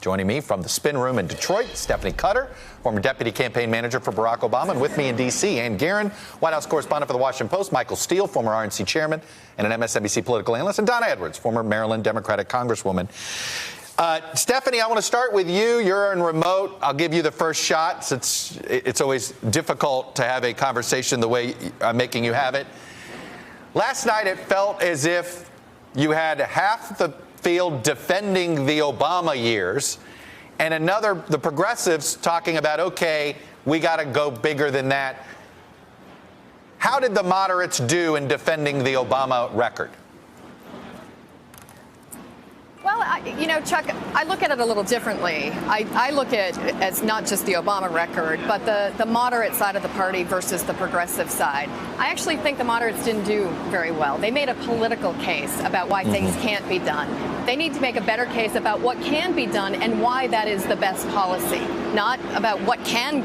Joining me from the Spin Room in Detroit, Stephanie Cutter, former deputy campaign manager for Barack Obama, and with me in D.C., Ann Guerin, White House correspondent for The Washington Post, Michael Steele, former RNC chairman and an MSNBC political analyst, and Donna Edwards, former Maryland Democratic congresswoman. Stephanie, I want to start with you. You're in remote. I'll give you the first shot since it's always difficult to have a conversation the way I'm making you have it. Last night, it felt as if you had half the field defending the Obama years and the progressives talking about, okay, we got to go bigger than that. How did the moderates do in defending the Obama record? Well, Chuck, I look at it a little differently. I look at it as not just the Obama record, but the moderate side of the party versus the progressive side. I actually think the moderates didn't do very well. They made a political case about why things can't be done. They need to make a better case about what can be done and why that is the best policy, not about what can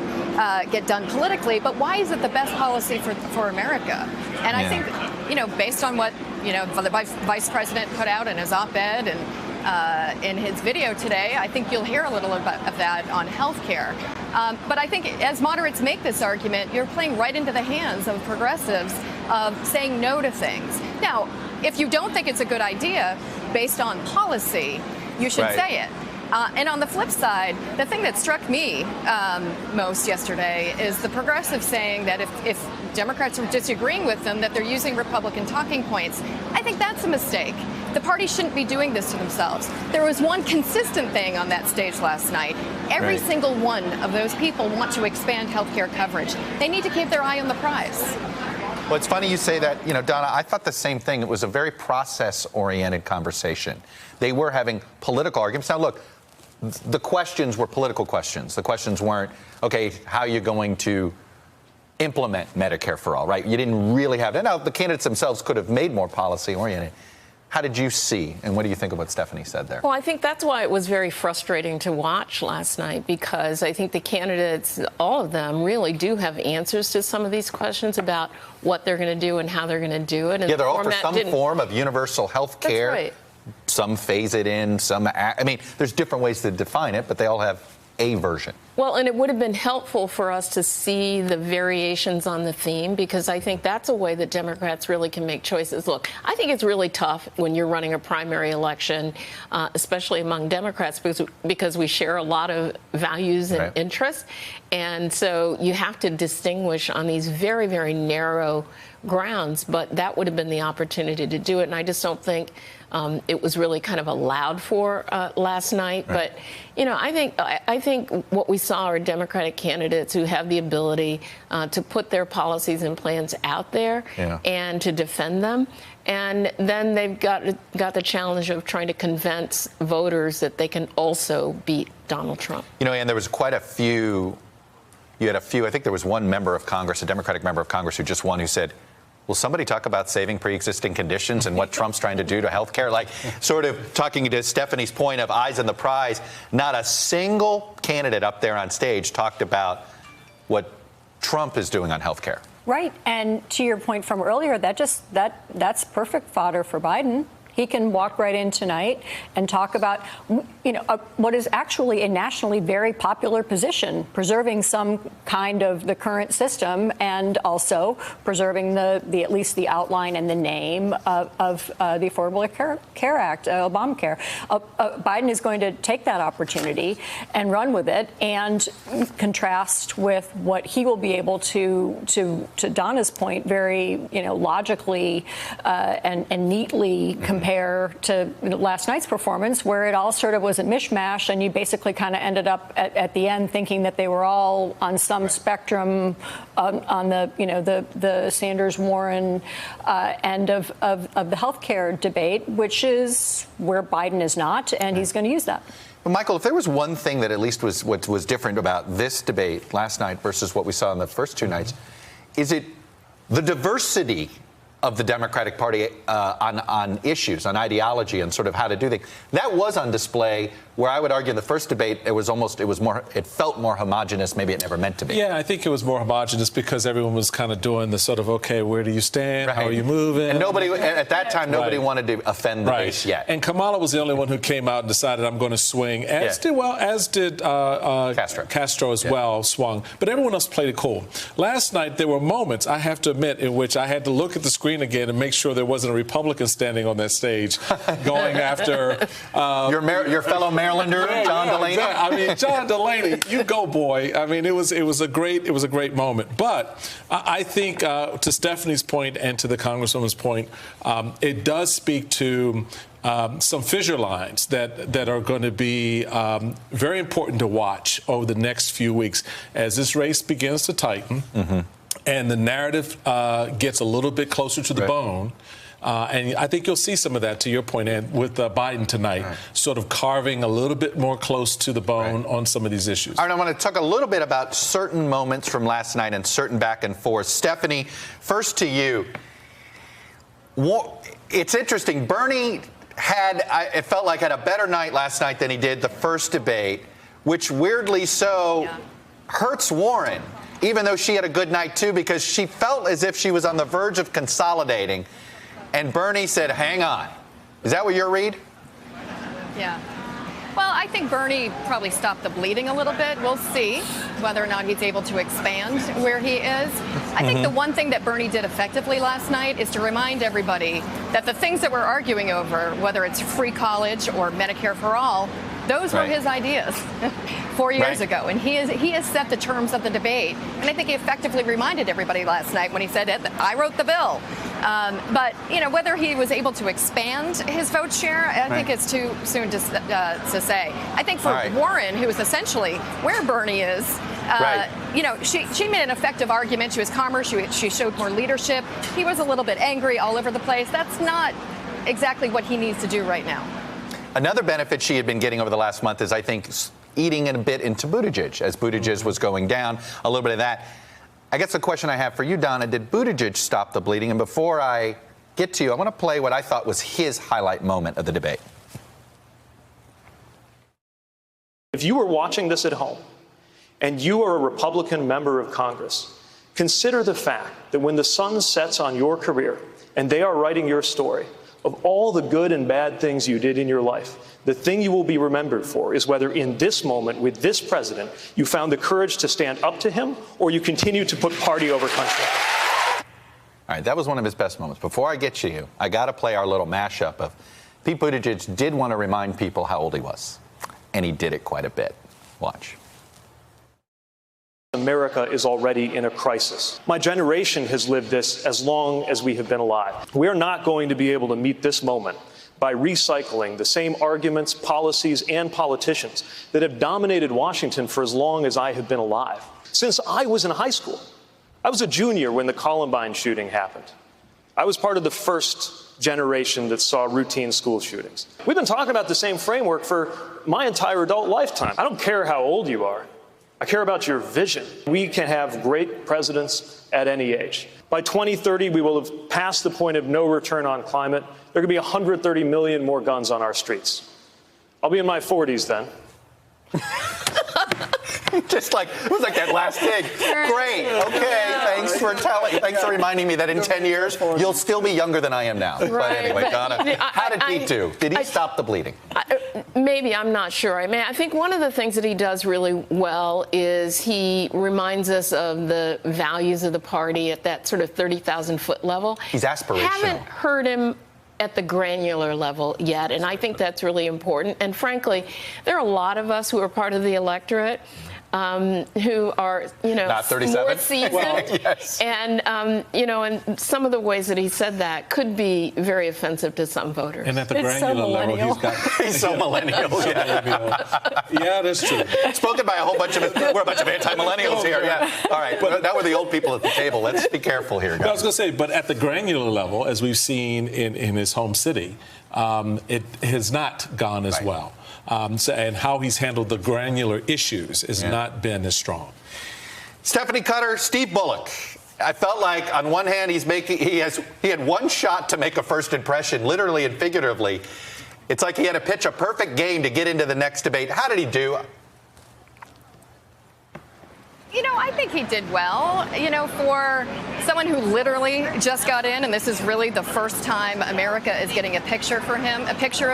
get done politically, but why is it the best policy for America? And I think, based on what, the vice president put out in his op-ed and in his video today, I think you'll hear a little of that on health care. But I think as moderates make this argument, you're playing right into the hands of progressives of saying no to things. Now, if you don't think it's a good idea based on policy, you should say it. And on the flip side, the thing that struck me most yesterday is the progressives saying that if Democrats are disagreeing with them, that they're using Republican talking points. I think that's a mistake. The party shouldn't be doing this to themselves. There was one consistent thing on that stage last night. Every single one of those people want to expand health care coverage. They need to keep their eye on the prize. Well, it's funny you say that. Donna, I thought the same thing. It was a very process-oriented conversation. They were having political arguments. Now, look, the questions were political questions. The questions weren't, okay, how are you going to implement Medicare for all, right? You didn't really have that. Now, the candidates themselves could have made more policy-oriented. How did you see, and what do you think of what Stephanie said there? Well, I think that's why it was very frustrating to watch last night, because I think the candidates, all of them, really do have answers to some of these questions about what they're going to do and how they're going to do it. And they're all for some form of universal health care. That's right. Some phase it in, there's different ways to define it, but they all have a version. Well, and it would have been helpful for us to see the variations on the theme, because I think that's a way that Democrats really can make choices. Look, I think it's really tough when you're running a primary election, especially among Democrats, because we share a lot of values and interests. And so you have to distinguish on these very, very narrow grounds. But that would have been the opportunity to do it. And I just don't think it was really kind of allowed for last night. But, I think what we saw are Democratic candidates who have the ability to put their policies and plans out there and to defend them. And then they've got the challenge of trying to convince voters that they can also beat Donald Trump. And there was quite a few. You had a few. I think there was one member of Congress, a Democratic member of Congress who just won, who said, will somebody talk about saving pre-existing conditions and what Trump's trying to do to health care? Like, sort of talking to Stephanie's point of eyes on the prize, not a single candidate up there on stage talked about what Trump is doing on health care. Right. And to your point from earlier, that's perfect fodder for Biden. He can walk right in tonight and talk about, what is actually a nationally very popular position, preserving some kind of the current system and also preserving the at least the outline and the name of the Affordable Care Act, Obamacare. Biden is going to take that opportunity and run with it and contrast with what he will be able to Donna's point, very logically and neatly compare to last night's performance, where it all sort of was a mishmash, and you basically kind of ended up at the end thinking that they were all on some spectrum on the Sanders-Warren end of the healthcare debate, which is where Biden is not, and he's going to use that. Well, Michael, if there was one thing that at least was what was different about this debate last night versus what we saw in the first two nights, is it the diversity of the Democratic Party on issues, on ideology, and sort of how to do things. That was on display where I would argue the first debate, it felt more homogenous. Maybe it never meant to be. Yeah, I think it was more homogenous because everyone was kind of doing the sort of, okay, where do you stand? Right. How are you moving? And at that time, nobody wanted to offend the base yet. And Kamala was the only one who came out and decided I'm going to swing, as did Castro as well swung. But everyone else played it cool. Last night, there were moments, I have to admit, in which I had to look at the screen again and make sure there wasn't a Republican standing on that stage going after your fellow Marylander, John Delaney. Exactly. I mean, John Delaney, you go, boy. I mean, it was a great moment. But I think to Stephanie's point and to the Congresswoman's point, it does speak to some fissure lines that are going to be very important to watch over the next few weeks as this race begins to tighten and the narrative gets a little bit closer to the bone. And I think you'll see some of that, to your point, Ann, with Biden tonight, sort of carving a little bit more close to the bone on some of these issues. All right, I want to talk a little bit about certain moments from last night and certain back and forth. Stephanie, first to you. It's interesting. Bernie it felt like had a better night last night than he did the first debate, which weirdly hurts Warren, even though she had a good night too, because she felt as if she was on the verge of consolidating. And Bernie said, hang on. Is that what your read? Yeah. Well, I think Bernie probably stopped the bleeding a little bit. We'll see whether or not he's able to expand where he is. I think the one thing that Bernie did effectively last night is to remind everybody that the things that we're arguing over, whether it's free college or Medicare for all, those were his ideas 4 years ago, and he has set the terms of the debate. And I think he effectively reminded everybody last night when he said, I wrote the bill. But, whether he was able to expand his vote share, I think it's too soon to say. I think for Warren, who is essentially where Bernie is, she made an effective argument. She was calmer. She showed more leadership. He was a little bit angry all over the place. That's not exactly what he needs to do right now. Another benefit she had been getting over the last month is, I think, eating a bit into Buttigieg as Buttigieg was going down, a little bit of that. I guess the question I have for you, Donna, did Buttigieg stop the bleeding? And before I get to you, I want to play what I thought was his highlight moment of the debate. If you were watching this at home and you are a Republican member of Congress, consider the fact that when the sun sets on your career and they are writing your story, of all the good and bad things you did in your life, the thing you will be remembered for is whether in this moment with this president, you found the courage to stand up to him or you continue to put party over country. All right, that was one of his best moments. Before I get to you, I got to play our little mashup of Pete Buttigieg did want to remind people how old he was, and he did it quite a bit. Watch. America is already in a crisis. My generation has lived this as long as we have been alive. We are not going to be able to meet this moment by recycling the same arguments, policies, and politicians that have dominated Washington for as long as I have been alive. Since I was in high school, I was a junior when the Columbine shooting happened. I was part of the first generation that saw routine school shootings. We've been talking about the same framework for my entire adult lifetime. I don't care how old you are. I care about your vision. We can have great presidents at any age. By 2030, we will have passed the point of no return on climate. There could be 130 million more guns on our streets. I'll be in my 40s then. Just like, it was like that last thing. Great. Okay. Thanks for reminding me that in 10 years, you'll still be younger than I am now. But anyway, Donna, how did Pete do? Did he stop the bleeding? Maybe, I'm not sure. I mean, I think one of the things that he does really well is he reminds us of the values of the party at that sort of 30,000-foot level. He's aspirational. Haven't heard him at the granular level yet, and I think that's really important. And frankly, there are a lot of us who are part of the electorate who are, not 37? more seasoned. Yes. And, and some of the ways that he said that could be very offensive to some voters. And at the granular level, he's so millennial. Yeah, that's true. Spoken by we're a bunch of anti-millennials here. Yeah. All right. But now we're the old people at the table. Let's be careful here, guys. I was going to say, but at the granular level, as we've seen in his home city, it has not gone as well. And how he's handled the granular issues has not been as strong. Stephanie Cutter, Steve Bullock. I felt like on one hand he had one shot to make a first impression, literally and figuratively, It's like he had to pitch a perfect game to get into the next debate. How did he do? You know, I think he did well. You know, for someone who literally just got in, and this is really the first time America is getting a picture of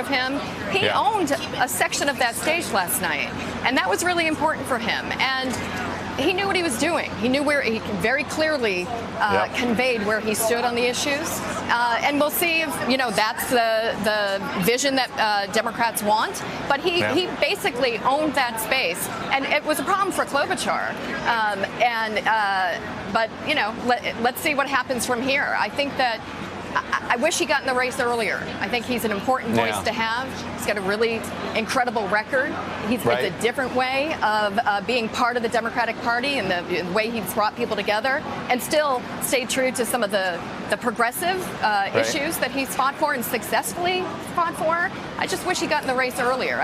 him. He owned a section of that stage last night, and that was really important for him. And he knew what he was doing. He knew where he very clearly conveyed where he stood on the issues. And we'll see if, that's the vision that Democrats want. But he basically owned that space. And it was a problem for Klobuchar. But let's see what happens from here. I think that I wish he got in the race earlier. I think he's an important voice to have. He's got a really incredible record. It's a different way of being part of the Democratic Party and the way he's brought people together, and still stayed true to some of the progressive issues that he's fought for and successfully fought for. I just wish he got in the race earlier.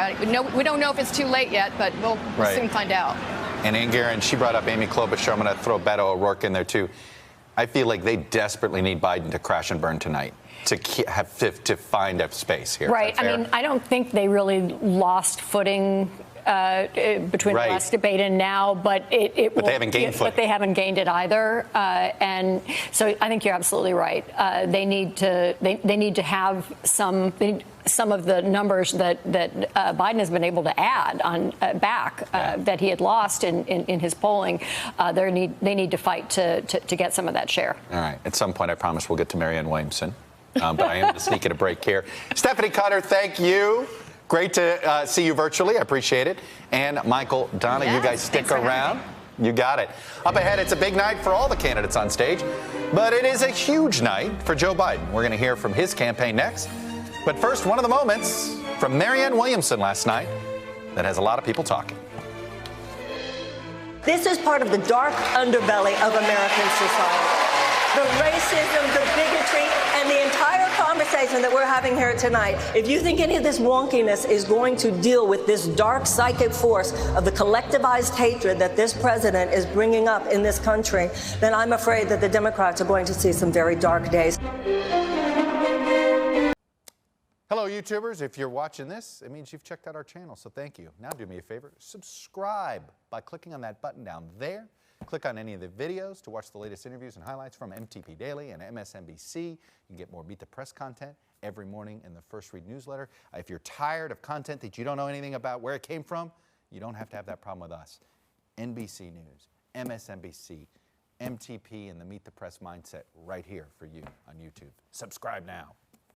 We don't know if it's too late yet, but we'll soon find out. And Ann Guerin, she brought up Amy Klobuchar. I'm going to throw Beto O'Rourke in there, too. I feel like they desperately need Biden to crash and burn tonight to find a space here. Right. I mean, I don't think they really lost footing between the last debate and now, but they haven't gained footing. But they haven't gained it either. And so I think you're absolutely right. They need to have some of the numbers that Biden has been able to add on that he had lost in his polling. They need to fight to get some of that share. All right. At some point, I promise we'll get to Marianne Williamson. But I am going to sneak in a break here. Stephanie Cutter, thank you. Great to see you virtually. I appreciate it. And Michael Donna, you guys stick around. You got it. Up ahead, it's a big night for all the candidates on stage, but it is a huge night for Joe Biden. We're going to hear from his campaign next. But first, one of the moments from Marianne Williamson last night that has a lot of people talking. This is part of the dark underbelly of American society. The racism, the bigotry, and the entire conversation that we're having here tonight. If you think any of this wonkiness is going to deal with this dark psychic force of the collectivized hatred that this president is bringing up in this country, then I'm afraid that the Democrats are going to see some very dark days. Hello, YouTubers. If you're watching this, it means you've checked out our channel, so thank you. Now do me a favor, subscribe by clicking on that button down there. Click on any of the videos to watch the latest interviews and highlights from MTP Daily and MSNBC. You can get more Meet the Press content every morning in the First Read newsletter. If you're tired of content that you don't know anything about where it came from, you don't have to have that problem with us. NBC News, MSNBC, MTP, and the Meet the Press mindset right here for you on YouTube. Subscribe now.